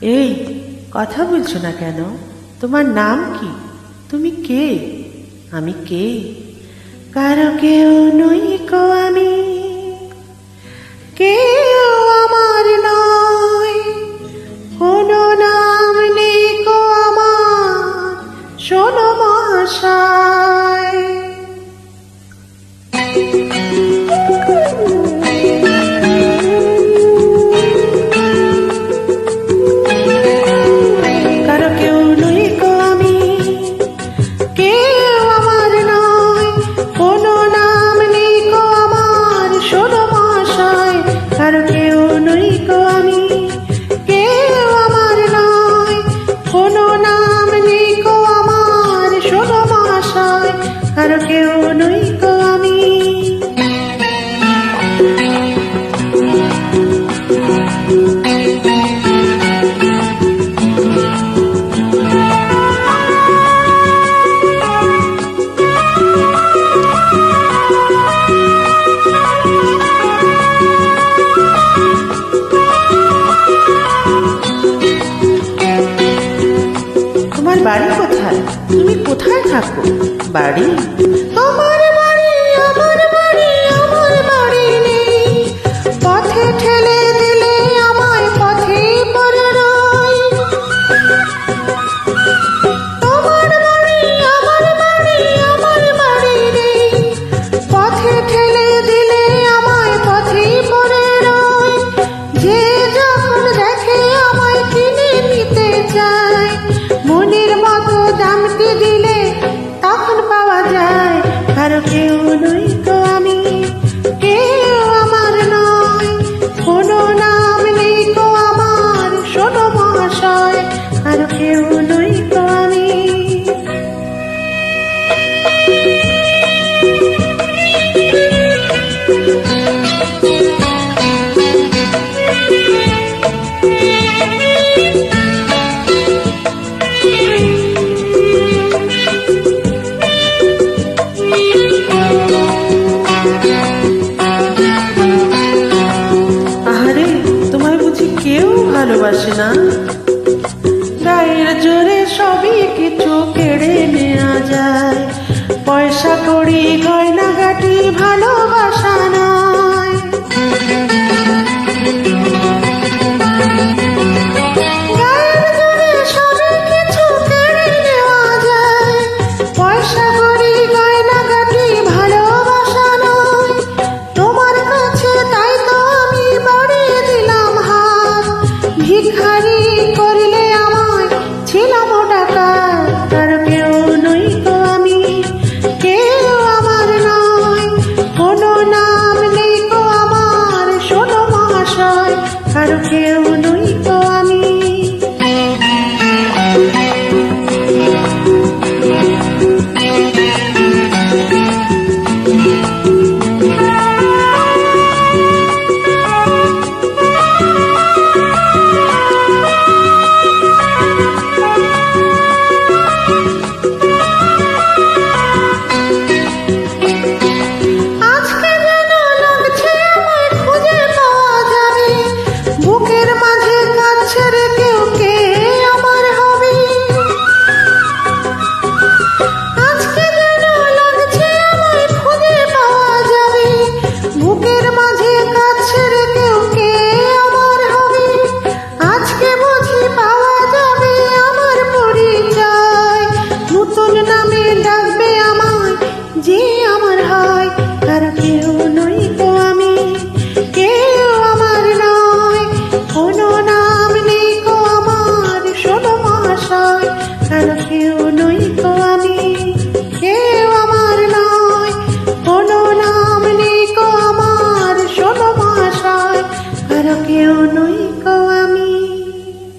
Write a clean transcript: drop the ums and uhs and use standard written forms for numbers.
এই, কথা বলছো না কেন? তোমার নাম কি? তুমি কে? আমি কে? কারো কেউ নই কো আমি, কেউ আমার নয়, কোনো নাম নেই কো আমার, শোনো মহাশয়। কারো কেউ নই কো আমি, কেউ আমার নয়, কোনো নাম নেই কো আমার, শোনো মহাশয়। কারো কেউ নই কো আমি, কেউ আমার নয়, কোনো নাম নেই কো আমার, শোনো মহাশয়। কারো কেউ নই কো আমি। তোমার বাড়ি কোথায়? তুমি কোথায় থাকো? বাড়ি? তোমার বাড়ি আমার বাড়ি, আমার বাড়ি নেই, পথে ঠেলে দিলে আমায় পথে পড়ে রই। তোমার বাড়ি আমার বাড়ি, আমার বাড়ি নেই, পথে ঠেলে দিলে আমায় পথে পড়ে রই। যে যখন দেখে আমায় কিনে নিতে চায়, মনের মতো দামটি দিলে তখন পাওয়া যায়। কারো কেউ নই তো আমি, কেউ আমার নয়, কোনো নাম নেই তো আমার, শোনো মহাশয়। কারো কেউ নই তো আমি। আহারে, তোমায় বুঝি কেউ ভালোবাসে না? গায়ের জোরে সবই কিছু কেড়ে নেওয়া যায়, পয়সা কড়ি গয়নাগাটি ভালোবাসা নয়। গায়ের জোরে সবই কিছু কেড়ে নেওয়া যায়, পয়সা কড়ি গয়নাগাটি ভালোবাসা নয়। তোমার কাছে তাই তো আমি বাড়িয়ে দিলাম হাত, ভিখারি করলে আমায় ছিলাম টাকা। কারো কেউ নই তো আমি, কেউ আমার নয়, কোনো নাম নেই তো আমার, শোনো মহাশয়। কারো কেউ